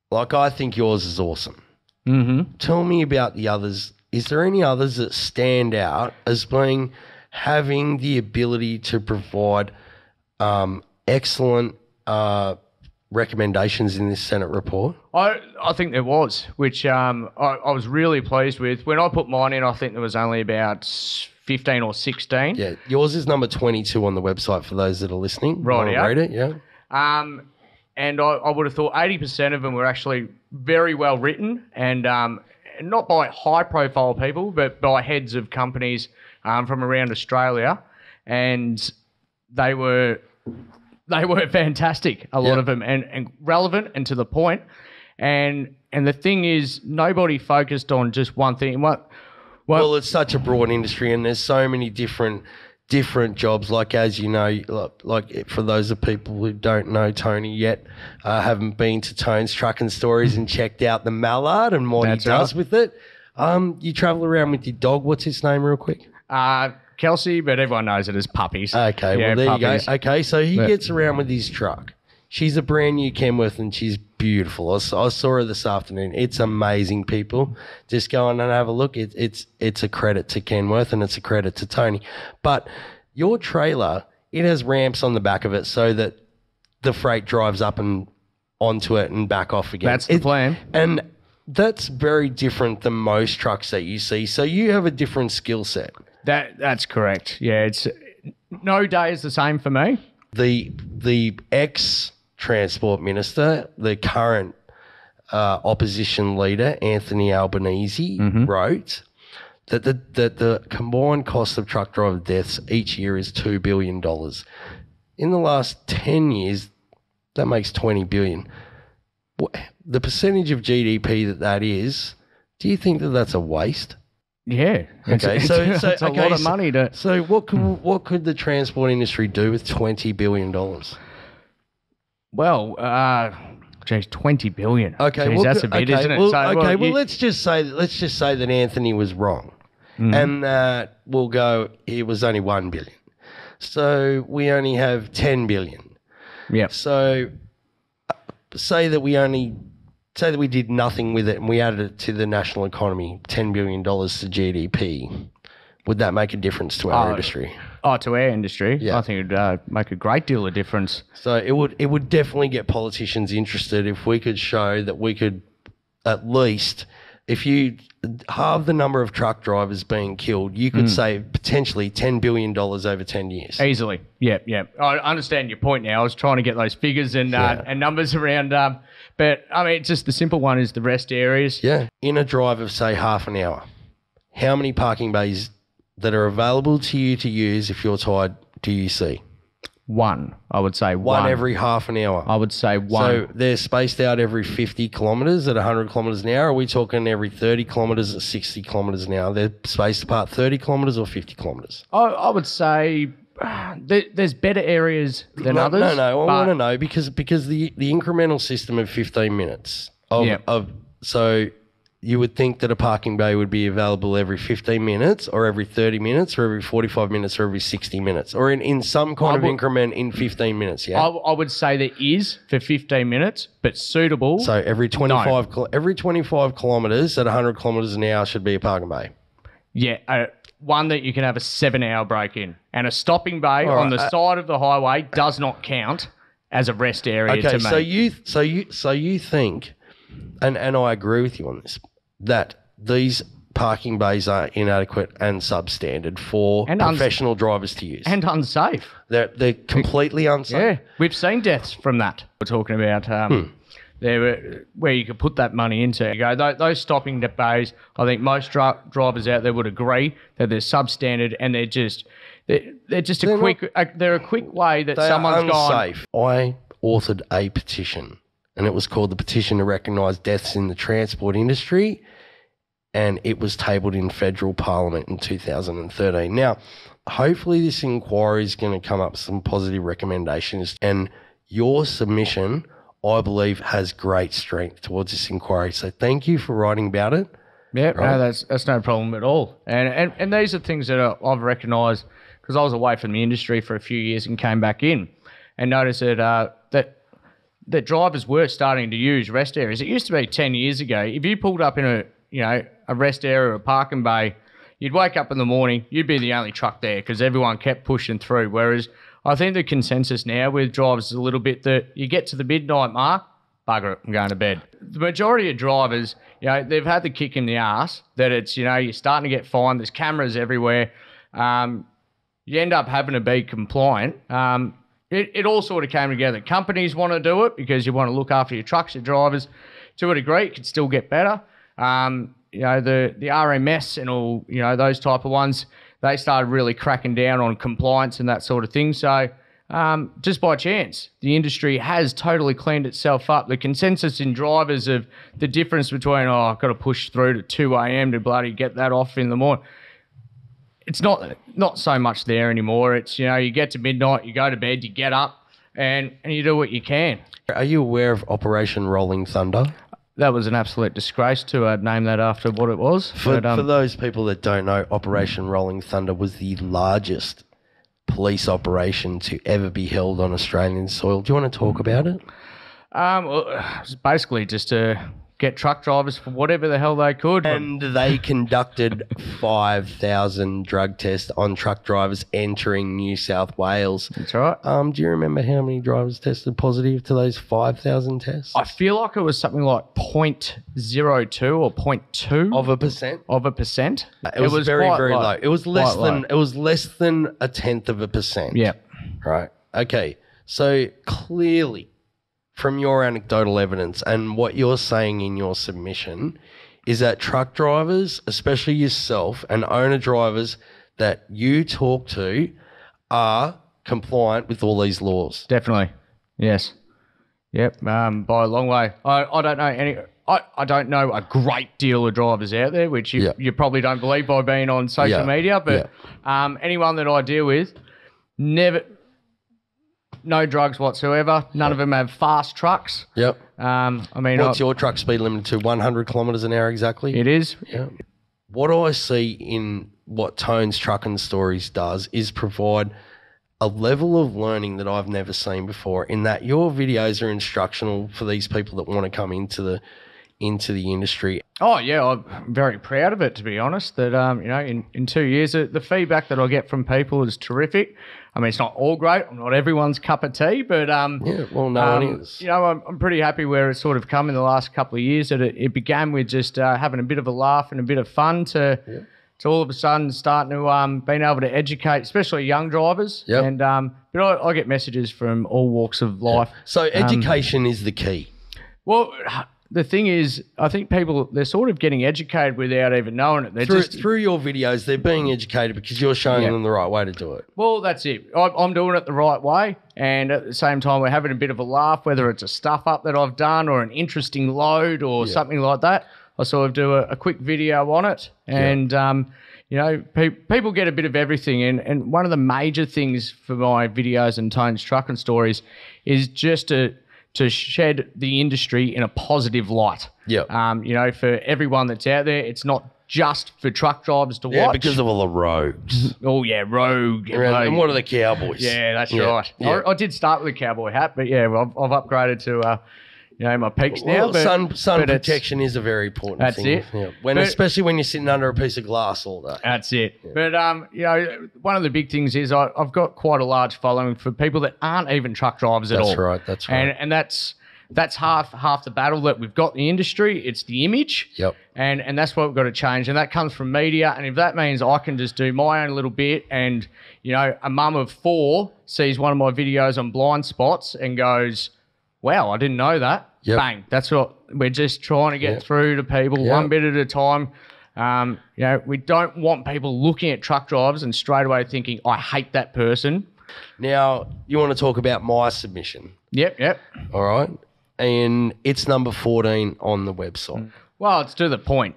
S1: Like, I think yours is awesome.
S2: Mm-hmm.
S1: Tell me about the others. Is there any others that stand out as having the ability to provide excellent recommendations in this Senate report?
S2: I think there was, which I was really pleased with. When I put mine in, I think there was only about 15 or 16.
S1: Yeah, yours is number 22 on the website for those that are listening.
S2: Right, yeah.
S1: Read it, yeah.
S2: And I would have thought 80% of them were actually very well written, and not by high-profile people, but by heads of companies from around Australia, and they were fantastic, a lot of them, and relevant and to the point. And the thing is, nobody focused on just one thing.
S1: Well, it's such a broad industry, and there's so many different jobs. Like, as you know, like for those of people who don't know Tony yet, haven't been to Tone's Truckin Stories and checked out the Mallard and what he does with it. You travel around with your dog. What's his name, real quick?
S2: Kelsey, but everyone knows it as Puppies.
S1: Okay, well, there puppies. You go. Okay, so he gets around with his truck. She's a brand new Kenworth and she's beautiful. I saw her this afternoon. It's amazing, people. Just go on and have a look. It's a credit to Kenworth and it's a credit to Tony. But your trailer, it has ramps on the back of it so that the freight drives up and onto it and back off again.
S2: That's the plan.
S1: And that's very different than most trucks that you see. So you have a different skill set.
S2: That's correct. Yeah, it's no day is the same for me.
S1: The ex-transport minister, the current opposition leader, Anthony Albanese, wrote that the combined cost of truck driver deaths each year is $2 billion. In the last 10 years, that makes $20 billion. The percentage of GDP that is, do you think that that's a waste?
S2: Yeah.
S1: Okay, so
S2: it's a lot of money to...
S1: So what could the transport industry do with $20 billion?
S2: Well, geez, $20 billion.
S1: Okay,
S2: Jeez, that's a bit, isn't it?
S1: Well, let's just say that Anthony was wrong, and we'll go. It was only $1 billion, so we only have $10 billion.
S2: Yeah.
S1: So say that we did nothing with it and we added it to the national economy, $10 billion to GDP. Would that make a difference to our industry?
S2: Oh, to our industry?
S1: Yeah.
S2: I think it would make a great deal of difference.
S1: So it would definitely get politicians interested if we could show that we could at least, if you halve the number of truck drivers being killed, you could save potentially $10 billion over 10 years.
S2: Easily. Yeah. I understand your point now. I was trying to get those figures and numbers around, but I mean, just the simple one is the rest areas.
S1: Yeah. In a drive of, say, half an hour, how many parking bays that are available to you to use if you're tired do you see?
S2: One, I would say one.
S1: One every half an hour.
S2: I would say one.
S1: So they're spaced out every 50 kilometres at 100 kilometres an hour. Are we talking every 30 kilometres at 60 kilometres an hour? They're spaced apart 30 kilometres or 50 kilometres?
S2: I would say there's better areas than others.
S1: No. I want to know because the incremental system of 15 minutes so you would think that a parking bay would be available every 15 minutes or every 30 minutes or every 45 minutes or every 60 minutes or in some kind of increment in 15 minutes, yeah?
S2: I would say there is for 15 minutes, but suitable.
S1: So every 25 kilometres at 100 kilometres an hour should be a parking bay?
S2: Yeah, one that you can have a 7-hour break in. And a stopping bay on the side of the highway does not count as a rest area to me.
S1: So you think... And I agree with you on this, that these parking bays are inadequate and substandard for professional drivers to use.
S2: And unsafe.
S1: They're completely unsafe.
S2: Yeah, we've seen deaths from that. We're talking about where you could put that money into. You go, those stopping bays, I think most drivers out there would agree that they're substandard and they're just a quick way that someone's
S1: unsafe. I authored a petition. And it was called the Petition to Recognise Deaths in the Transport Industry, and it was tabled in federal parliament in 2013. Now, hopefully this inquiry is going to come up with some positive recommendations, and your submission, I believe, has great strength towards this inquiry. So thank you for writing about it.
S2: Yeah, right? No, that's no problem at all. And these are things that I've recognised because I was away from the industry for a few years and came back in and noticed that drivers were starting to use rest areas. It used to be 10 years ago. If you pulled up in a rest area or a parking bay, you'd wake up in the morning, you'd be the only truck there because everyone kept pushing through. Whereas I think the consensus now with drivers is a little bit that you get to the midnight mark, bugger it, I'm going to bed. The majority of drivers, they've had the kick in the ass that it's, you're starting to get fined. There's cameras everywhere. You end up having to be compliant. It all sort of came together. Companies want to do it because you want to look after your trucks, your drivers. To a degree, it could still get better. The RMS and all, those type of ones, they started really cracking down on compliance and that sort of thing. So just by chance, the industry has totally cleaned itself up. The consensus in drivers of the difference between, I've got to push through to 2 a.m. to bloody get that off in the morning. It's not so much there anymore. It's, you get to midnight, you go to bed, you get up, and you do what you can.
S1: Are you aware of Operation Rolling Thunder?
S2: That was an absolute disgrace to name that after what it was.
S1: For those people that don't know, Operation Rolling Thunder was the largest police operation to ever be held on Australian soil. Do you want to talk about it?
S2: Well, it was basically just to get truck drivers for whatever the hell they could.
S1: And they conducted 5,000 drug tests on truck drivers entering New South Wales.
S2: That's right.
S1: Do you remember how many drivers tested positive to those 5,000 tests?
S2: I feel like it was something like 0.02 or 0.2
S1: Of a percent?
S2: of a percent.
S1: It was very, very low. It was less
S2: quite
S1: than
S2: low.
S1: 0.1%.
S2: Yeah.
S1: Right. Okay. So clearly, from your anecdotal evidence and what you're saying in your submission, is that truck drivers, especially yourself and owner drivers that you talk to, are compliant with all these laws.
S2: Definitely. Yes. Yep. By a long way. I don't know any. I don't know a great deal of drivers out there, which you probably don't believe by being on social media. But anyone that I deal with, no drugs whatsoever. None of them have fast trucks.
S1: Yep.
S2: I mean,
S1: what's your truck speed limit to? 100 kilometres an hour exactly?
S2: It is.
S1: Yeah. What I see in what Tone's Truckin' Stories does is provide a level of learning that I've never seen before, in that your videos are instructional for these people that want to come into the industry.
S2: Oh, yeah, I'm very proud of it, to be honest, that, in 2 years, the feedback that I get from people is terrific. I mean, it's not all great. I'm not everyone's cup of tea, but... no
S1: one is.
S2: I'm pretty happy where it's sort of come in the last couple of years, that it began with just having a bit of a laugh and a bit of fun to all of a sudden starting to being able to educate, especially young drivers.
S1: Yep.
S2: And but I get messages from all walks of life.
S1: So education is the key.
S2: Well... The thing is, I think people, they're sort of getting educated without even knowing it. They're
S1: through your videos, they're being educated because you're showing them the right way to do it.
S2: Well, that's it. I'm doing it the right way, and at the same time, we're having a bit of a laugh, whether it's a stuff up that I've done or an interesting load or something like that. I sort of do a quick video on it, and people get a bit of everything. And one of the major things for my videos and Tone's Truckin' Stories is just to shed the industry in a positive light.
S1: Yeah.
S2: For everyone that's out there, it's not just for truck drivers to watch.
S1: Yeah, because of all the rogues.
S2: Oh, yeah, rogue.
S1: And what are the cowboys?
S2: Yeah, that's right.
S1: Yeah.
S2: I did start with a cowboy hat, but yeah, I've upgraded to my peaks now.
S1: But sun protection is a very important
S2: that's
S1: thing.
S2: That's it.
S1: Yeah. Especially when you're sitting under a piece of glass all day.
S2: That's it. Yeah. But, one of the big things is I've got quite a large following for people that aren't even truck drivers at all.
S1: That's right.
S2: And that's half the battle that we've got in the industry. It's the image.
S1: Yep.
S2: And that's what we've got to change. And that comes from media. And if that means I can just do my own little bit and, a mum of 4 sees one of my videos on blind spots and goes, wow, I didn't know that.
S1: Yep.
S2: Bang. That's what we're just trying to get through to people one bit at a time. We don't want people looking at truck drivers and straight away thinking, I hate that person.
S1: Now, you want to talk about my submission?
S2: Yep.
S1: All right. And it's number 14 on the website.
S2: Well, it's to the point.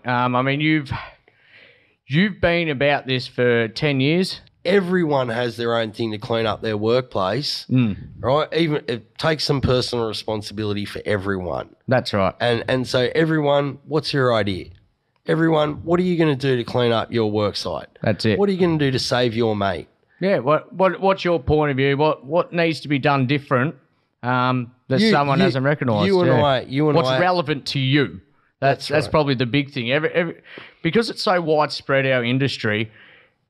S2: You've been about this for 10 years.
S1: Everyone has their own thing to clean up their workplace, right? Even it takes some personal responsibility for everyone.
S2: That's right.
S1: And so everyone, what's your idea? Everyone, what are you going to do to clean up your work site?
S2: That's it.
S1: What are you going to do to save your mate?
S2: Yeah. What's your point of view? What needs to be done different that someone hasn't recognised?
S1: You and
S2: what's relevant to you? That's probably the big thing. Because it's so widespread, our industry.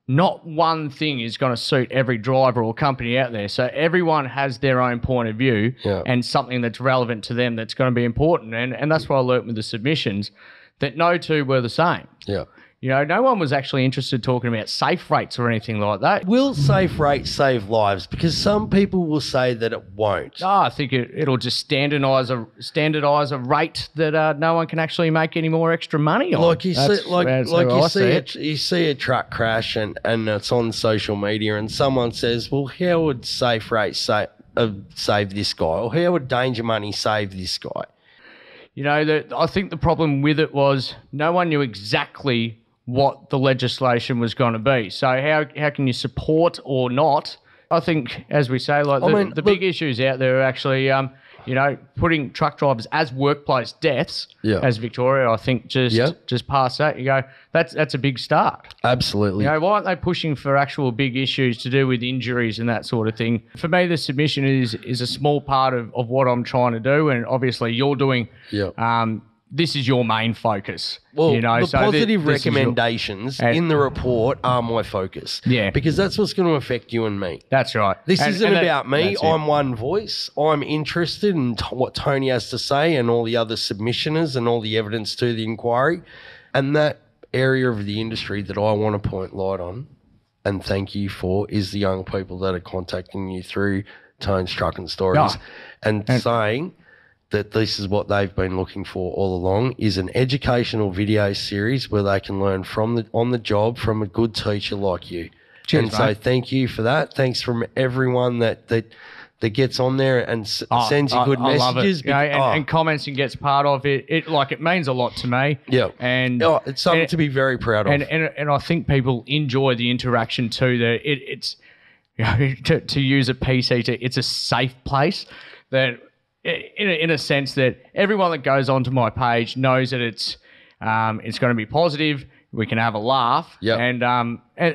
S2: Not one thing is going to suit every driver or company out there. So everyone has their own point of view and something that's relevant to them that's going to be important. And that's what I learnt with the submissions, that no two were the same.
S1: Yeah.
S2: No one was actually interested in talking about safe rates or anything like that.
S1: Will safe rates save lives? Because some people will say that it won't.
S2: I think it'll just standardise a rate that no one can actually make any more extra money on.
S1: Like you see a truck crash and it's on social media and someone says, well, how would safe rates save this guy? Or how would danger money save this guy?
S2: I think the problem with it was no one knew exactly what the legislation was going to be. So how can you support or not? I think, as we say, the big issues out there are actually, putting truck drivers as workplace deaths, as Victoria, I think, just past that. You go, that's a big start.
S1: Absolutely.
S2: Why aren't they pushing for actual big issues to do with injuries and that sort of thing? For me, the submission is a small part of what I'm trying to do, and obviously you're doing this is your main focus.
S1: Well,
S2: you know,
S1: the
S2: so
S1: positive
S2: this is your-
S1: recommendations in the report are my focus.
S2: Yeah.
S1: Because that's what's going to affect you and me.
S2: That's right.
S1: This isn't
S2: that-
S1: about me.
S2: that's it.
S1: I'm one voice. I'm interested in what Tony has to say and all the other submissioners and all the evidence to the inquiry. And that area of the industry that I want to point light on and thank you for is the young people that are contacting you through Tone's Truckin Stories and saying that this is what they've been looking for all along, is an educational video series where they can learn on the job from a good teacher like you.
S2: Cheers,
S1: and so
S2: mate.
S1: thank you for that. Thanks from everyone that gets on there and sends you good
S2: I love it.
S1: messages.
S2: You know, and comments and gets part of it. It means a lot to me.
S1: Yeah.
S2: And
S1: it's something to be very proud of.
S2: And I think people enjoy the interaction too. That it's you know, to use a PC, it's a safe place that in a sense that everyone that goes onto my page knows that it's going to be positive. We can have a laugh, and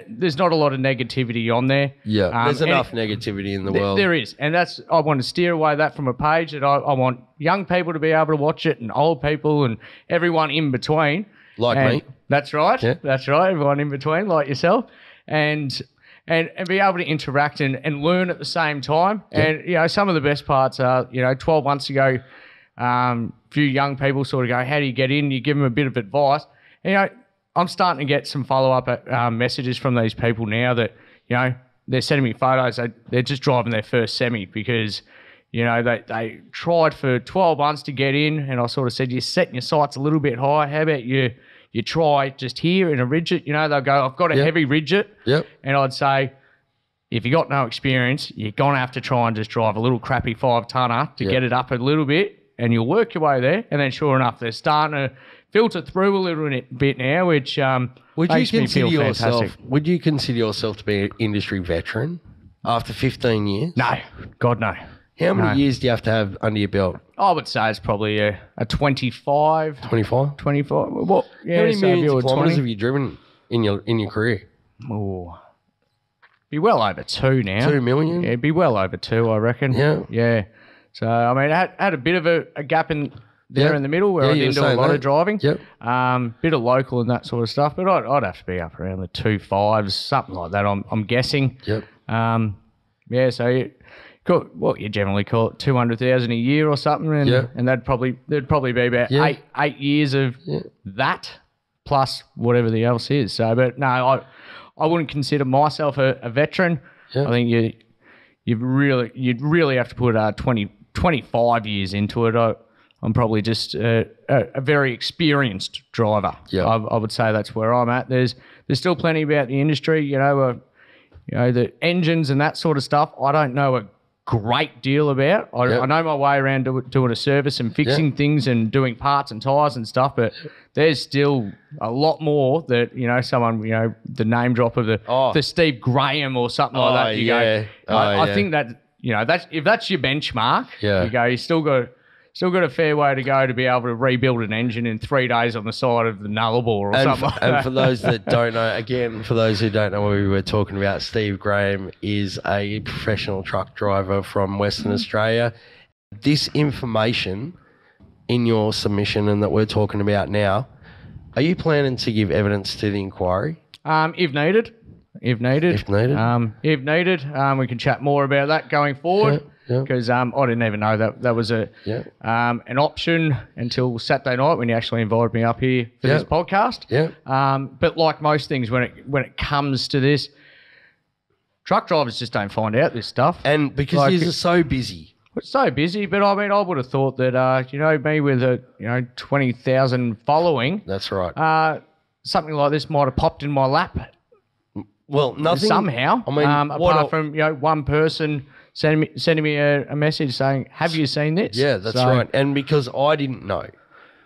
S2: there's not a lot of negativity on there.
S1: Yeah, there's enough negativity in the world.
S2: There is, and I want to steer away that from a page that I want young people to be able to watch it, and old people, and everyone in between.
S1: Like me.
S2: That's right.
S1: Yeah.
S2: That's right. Everyone in between, like yourself, and be able to interact and learn at the same time. Yeah. And, you know, some of the best parts are, 12 months ago, a few young people sort of go, how do you get in? You give them a bit of advice. And, I'm starting to get some follow-up messages from these people now that, they're sending me photos. They're just driving their first semi because, they tried for 12 months to get in, and I sort of said, you're setting your sights a little bit high. How about you try just here in a Ridget? They'll go, I've got a heavy Ridget.
S1: Yep.
S2: And I'd say, if you got no experience, you're going to have to try and just drive a little crappy 5-tonner to get it up a little bit, and you'll work your way there. And then sure enough, they're starting to filter through a little bit now, which makes me feel fantastic.
S1: Would you consider yourself to be an industry veteran after 15 years?
S2: No, God, no.
S1: How many years do you have to have under your belt?
S2: I would say it's probably a 25.
S1: 25?
S2: 25. Well, yeah,
S1: how many
S2: so
S1: millions of kilometres
S2: 20?
S1: have you driven in your career?
S2: Oh, be well over 2 now.
S1: 2 million?
S2: Yeah, be well over 2, I reckon.
S1: Yeah.
S2: Yeah. So, I mean, I had a bit of a gap in there in the middle where I didn't do a lot of driving.
S1: Yep.
S2: Bit of local and that sort of stuff, but I'd have to be up around the 2.5s, something like that, I'm guessing.
S1: Yep.
S2: Yeah, so you generally call it 200,000 a year or something, and there'd probably be about 8 years of that plus whatever the else is. So, but no, I wouldn't consider myself a veteran. I think you'd really have to put 25 years into it. I'm probably just a very experienced driver. Yeah. I would say that's where I'm at. There's still plenty about the industry, the engines and that sort of stuff. I don't know a great deal about. I know my way around doing a service and fixing things and doing parts and tyres and stuff, but there's still a lot more that, someone, the name drop of the Steve Graham or something like that. I think that, if that's your benchmark, you go, you still got a fair way to go to be able to rebuild an engine in 3 days on the side of the Nullarbor or something like that.
S1: And for those that don't know, again, for those who don't know what we were talking about, Steve Graham is a professional truck driver from Western Australia. This information in your submission and that we're talking about now, are you planning to give evidence to the inquiry?
S2: If needed. If needed, we can chat more about that going forward. Because I didn't even know that was an option until Saturday night when you actually invited me up here for this podcast. But like most things, when it comes to this, truck drivers just don't find out this stuff.
S1: And because you're so busy.
S2: It's so busy, but I mean, I would have thought that, me with a 20,000 following.
S1: That's right.
S2: Something like this might have popped in my lap.
S1: Well, nothing.
S2: Somehow.
S1: I mean,
S2: apart from one person sending me a message saying, have you seen this?
S1: Yeah, that's right. And because I didn't know.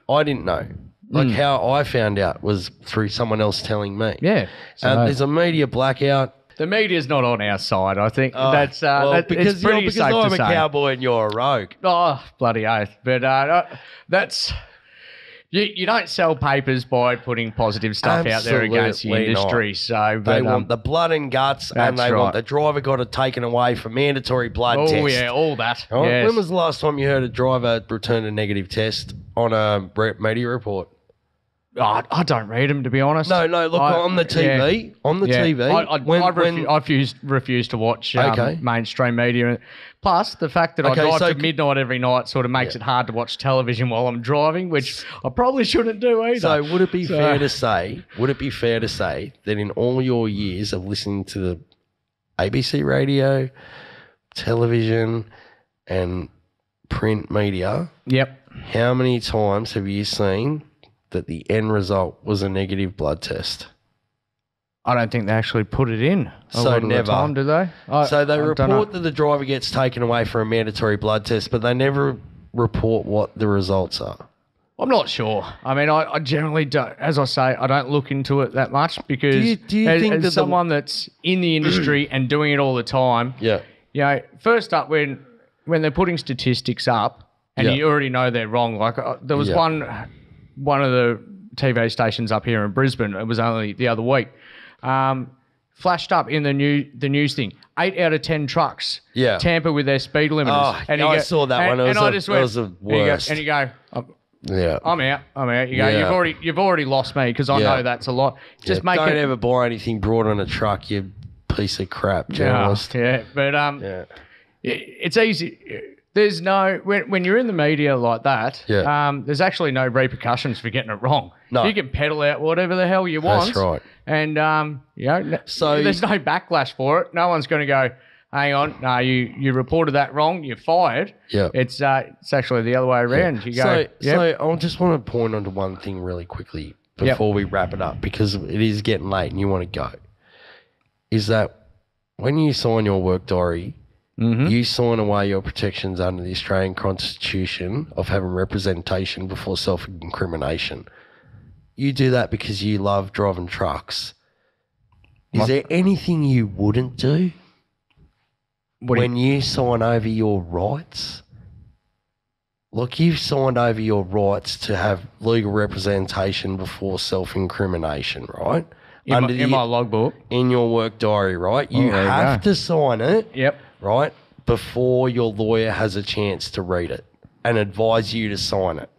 S1: Like how I found out was through someone else telling me.
S2: Yeah. So
S1: there's a media blackout.
S2: The media's not on our side, I think. Because
S1: it's pretty safe I'm
S2: to
S1: a
S2: say.
S1: Cowboy and you're a rogue.
S2: Oh, bloody oath. But that's... You don't sell papers by putting positive stuff out there against the industry. So
S1: they want the blood and guts, and they want the driver got it taken away for mandatory blood tests.
S2: Oh yeah, all that.
S1: Right?
S2: Yes.
S1: When was the last time you heard a driver return a negative test on a media report?
S2: Oh, I don't read them, to be honest.
S1: No, look, on the TV.
S2: Yeah.
S1: On the TV.
S2: I refuse to watch mainstream media. Plus, the fact that I drive to midnight every night sort of makes it hard to watch television while I'm driving, which I probably shouldn't do either.
S1: So would it be fair to say that in all your years of listening to the ABC radio, television and print media, how many times have you seen that the end result was a negative blood test?
S2: I don't think they actually put it in.
S1: So never.
S2: Time, do they?
S1: So they report that the driver gets taken away for a mandatory blood test, but they never report what the results are.
S2: I'm not sure. I mean, I generally don't. As I say, I don't look into it that much because
S1: do you think
S2: as
S1: that
S2: someone that's in the industry and doing it all the time, first up when they're putting statistics up and you already know they're wrong. Like there was one of the TV stations up here in Brisbane. It was only the other week. Flashed up in the news thing. 8 out of 10 trucks tamper with their speed limiters.
S1: Oh, and I saw that one. It was the worst.
S2: And you go, I'm out. You go, you've already lost me because I know that's a lot. Just make
S1: don't ever buy anything brought on a truck, you piece of crap journalist.
S2: But it's easy. There's no when you're in the media like that. There's actually no repercussions for getting it wrong.
S1: No.
S2: You can peddle out whatever the hell you want.
S1: That's right.
S2: And so there's no backlash for it. No one's going to go, hang on, no, you reported that wrong, you're fired.
S1: Yeah.
S2: It's actually the other way around. You go.
S1: So I just want to point onto one thing really quickly before we wrap it up, because it is getting late and you want to go. Is that when you sign your work diary, you sign away your protections under the Australian Constitution of having representation before self-incrimination. You do that because you love driving trucks. Is there anything you wouldn't do when you sign over your rights? Look, you've signed over your rights to have legal representation before self-incrimination, right?
S2: In my logbook.
S1: In your work diary, right? You have to sign it.
S2: Yep.
S1: Right? Before your lawyer has a chance to read it and advise you to sign it.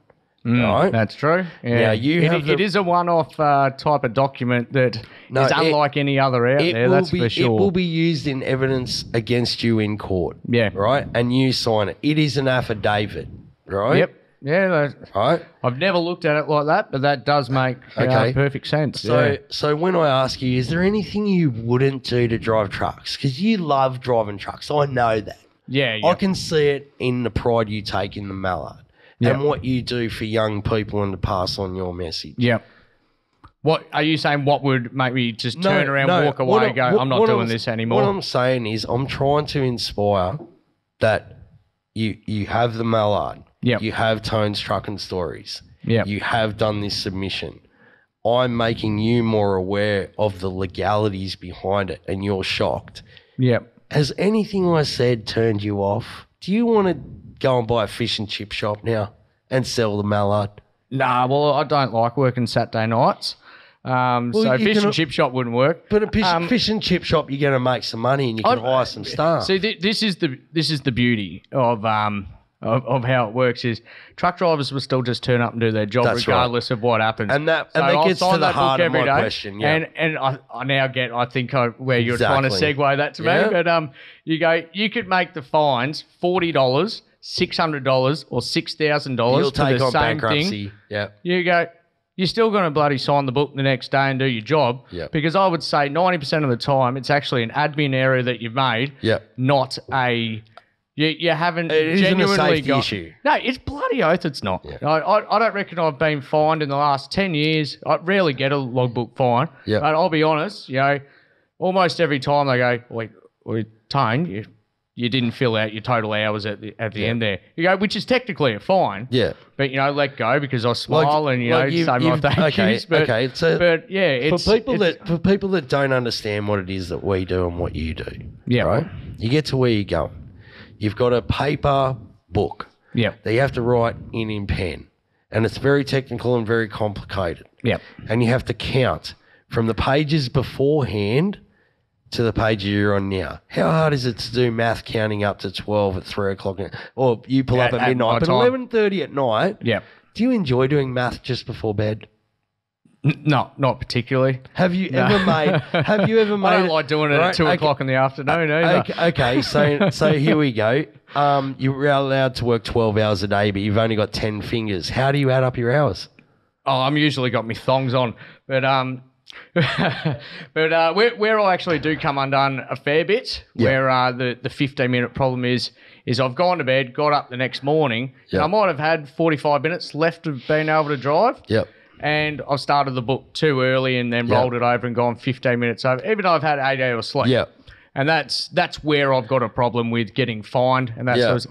S1: Right?
S2: That's true. Yeah. Now, it is a one-off type of document that is unlike any other out there, that's for sure.
S1: It will be used in evidence against you in court.
S2: Yeah.
S1: Right? And you sign it. It is an affidavit, right?
S2: Yep. Yeah.
S1: Right?
S2: I've never looked at it like that, but that does make perfect sense.
S1: So when I ask you, is there anything you wouldn't do to drive trucks? Because you love driving trucks. I know that.
S2: Yeah.
S1: I can see it in the pride you take in the Mallard and what you do for young people and to pass on your message.
S2: Yeah. What are you saying? What would make me just turn around, walk away, and go, I'm not doing this anymore?
S1: What I'm saying is I'm trying to inspire that you have the Mallard.
S2: Yep.
S1: You have Tone's Truckin' Stories.
S2: Yep.
S1: You have done this submission. I'm making you more aware of the legalities behind it, and you're shocked.
S2: Yep.
S1: Has anything I said turned you off? Do you want to go and buy a fish and chip shop now and sell the Mallard?
S2: Nah, well, I don't like working Saturday nights. So fish and chip shop wouldn't work.
S1: But a fish and chip shop, you're going to make some money and you can hire some staff.
S2: See, this is the beauty of how it works is truck drivers will still just turn up and do their job regardless of what happens.
S1: And that gets to the heart of my question. Yeah.
S2: And I now get, I think, where you're trying to segue that to me. But you could make the fines $40, $600 or $6,000
S1: You'll take
S2: for the
S1: on
S2: same
S1: bankruptcy.
S2: thing.
S1: Yeah.
S2: You go, you're still going to bloody sign the book the next day and do your job.
S1: Yep.
S2: Because I would say 90% of the time it's actually an admin error that you've made, not a... You haven't genuinely got...
S1: issue.
S2: No, it's bloody oath it's not.
S1: Yeah.
S2: I don't reckon I've been fined in the last 10 years. I rarely get a logbook fine.
S1: Yeah.
S2: But I'll be honest, almost every time they go, wait, Tone, you didn't fill out your total hours at the end there. You go, which is technically a fine.
S1: Yeah.
S2: But, let go because I smile and, say my thank yous. But,
S1: so
S2: but yeah, it's...
S1: For people that don't understand what it is that we do and what you do, right? You get to where you're going. You've got a paper book that you have to write in pen. And it's very technical and very complicated.
S2: Yep.
S1: And you have to count from the pages beforehand to the pages you're on now. How hard is it to do math counting up to 12 at 3 o'clock? Or you pull up at midnight, but 11:30 at night, Do you enjoy doing math just before bed?
S2: No, not particularly.
S1: Have you ever made? I
S2: don't like doing it at 2 o'clock in the afternoon either.
S1: Okay, so here we go. You're allowed to work 12 hours a day, but you've only got 10 fingers. How do you add up your hours?
S2: Oh, I'm usually got my thongs on, but where I actually do come undone a fair bit, where the 15-minute problem is I've gone to bed, got up the next morning, and I might have had 45 minutes left of being able to drive.
S1: Yep.
S2: And I've started the book too early and then rolled it over and gone 15 minutes over, even though I've had 8 hours sleep.
S1: Yeah.
S2: And that's where I've got a problem with getting fined. And that's
S1: does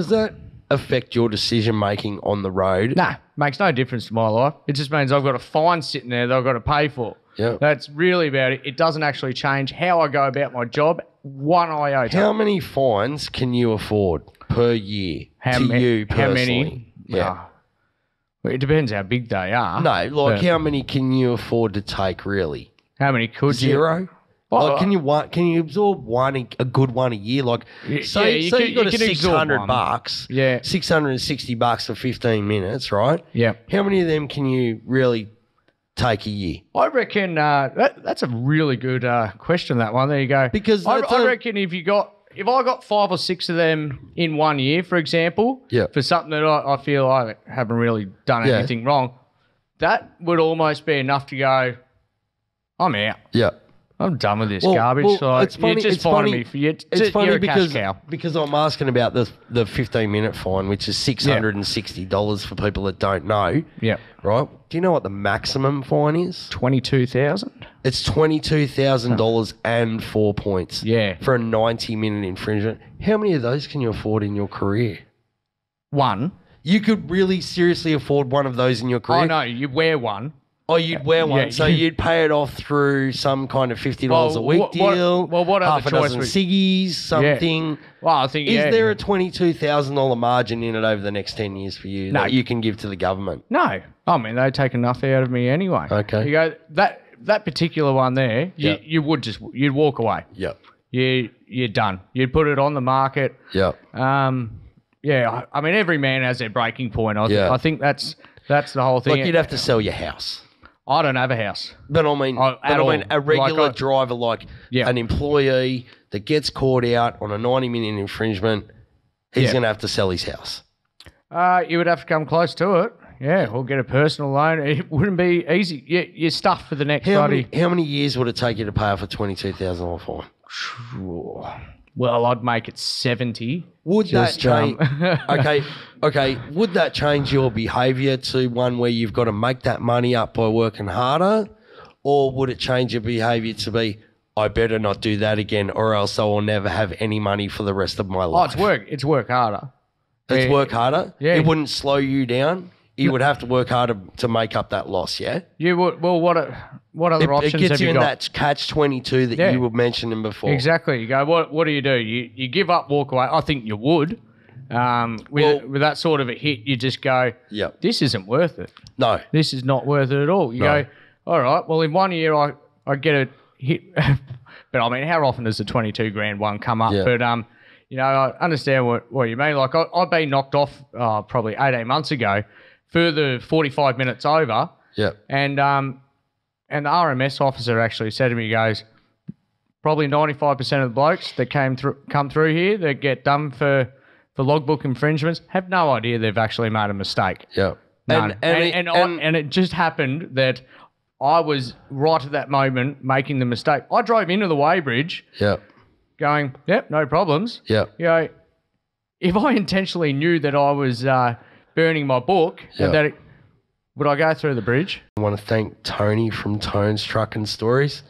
S1: that affect your decision making on the road?
S2: Nah, makes no difference to my life. It just means I've got a fine sitting there that I've got to pay for.
S1: Yeah.
S2: That's really about it. It doesn't actually change how I go about my job one iota.
S1: How many fines can you afford per year you personally?
S2: How many?
S1: Yeah.
S2: Well, it depends how big they are.
S1: No, how many can you afford to take really?
S2: How many could
S1: Zero?
S2: you?
S1: Like, can you absorb a good one a year? Like, you got $600.
S2: Yeah.
S1: $660 for 15 minutes, right?
S2: Yeah.
S1: How many of them can you really take a year?
S2: I reckon that's a really good question, that one. There you go.
S1: Because
S2: I reckon if I got 5 or 6 of them in 1 year, for example, for something that I feel I haven't really done anything wrong, that would almost be enough to go, I'm out.
S1: Yeah.
S2: I'm done with this garbage.
S1: It's funny.
S2: You're just fining me for it's funny
S1: because I'm asking about the 15-minute fine, which is $660 for people that don't know.
S2: Yeah.
S1: Right. Do you know what the maximum fine is?
S2: $22,000.
S1: It's $22,000 and 4 points.
S2: Yeah.
S1: For a 90-minute infringement. How many of those can you afford in your career?
S2: One.
S1: You could really seriously afford one of those in your career.
S2: Oh no, you wear one.
S1: Oh, you'd wear one, so you'd pay it off through some kind of $50 a week deal.
S2: What other
S1: half a
S2: choice
S1: dozen ciggies, something.
S2: Yeah. Well, I think
S1: is there a $22,000 margin in it over the next 10 years for you that you can give to the government?
S2: No, I mean they take enough out of me anyway.
S1: Okay,
S2: you go that particular one there. You'd walk away.
S1: Yep.
S2: You're done. You'd put it on the market.
S1: Yep.
S2: I mean every man has their breaking point. I think that's the whole thing.
S1: Like you'd have to sell your house.
S2: I don't have a house.
S1: But I mean, a regular driver, like an employee that gets caught out on a 90-minute infringement, he's going to have to sell his house.
S2: You would have to come close to it. Yeah, or get a personal loan. It wouldn't be easy. You're stuffed for the next
S1: How many years would it take you to pay off a $22,000 fine?
S2: Well, I'd make it 70.
S1: Would that change? Okay. Would that change your behaviour to one where you've got to make that money up by working harder, or would it change your behaviour to be, I better not do that again, or else I will never have any money for the rest of my life?
S2: It's work harder.
S1: It's work harder.
S2: Yeah.
S1: It wouldn't slow you down. You would have to work harder to make up that loss. Yeah.
S2: You would. Well, what other options have you got? It gets you in
S1: that catch-22 that you were mentioning before.
S2: Exactly. You go, what do? You give up, walk away. I think you would. With that sort of a hit, you just go, this isn't worth it.
S1: No.
S2: This is not worth it at all. You go, all right, well, in 1 year I get a hit. But, I mean, how often does the 22 grand one come up? Yeah. But, I understand what you mean. Like, I've been knocked off probably 18 months ago, further 45 minutes over.
S1: Yeah.
S2: And the RMS officer actually said to me, he goes, probably 95% of the blokes that come through here that get done for logbook infringements have no idea they've actually made a mistake.
S1: Yeah.
S2: None. And it just happened that I was right at that moment making the mistake. I drove into the weighbridge going, yep, no problems.
S1: Yeah.
S2: You know, if I intentionally knew that I was burning my book, would I go through the bridge?
S1: I want to thank Tony from Tone's Truckin Stories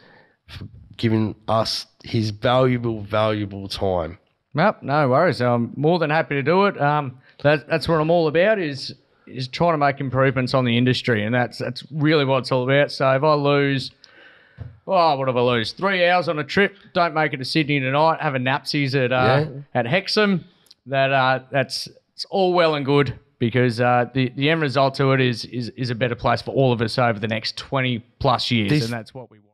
S1: for giving us his valuable time.
S2: Yep, no worries. I'm more than happy to do it. That's what I'm all about is trying to make improvements on the industry, and that's really what it's all about. So if I lose, what if I lose? 3 hours on a trip, don't make it to Sydney tonight, have a napsies at Hexham, that's it's all well and good because the end result to it is a better place for all of us over the next 20 plus years, and that's what we want.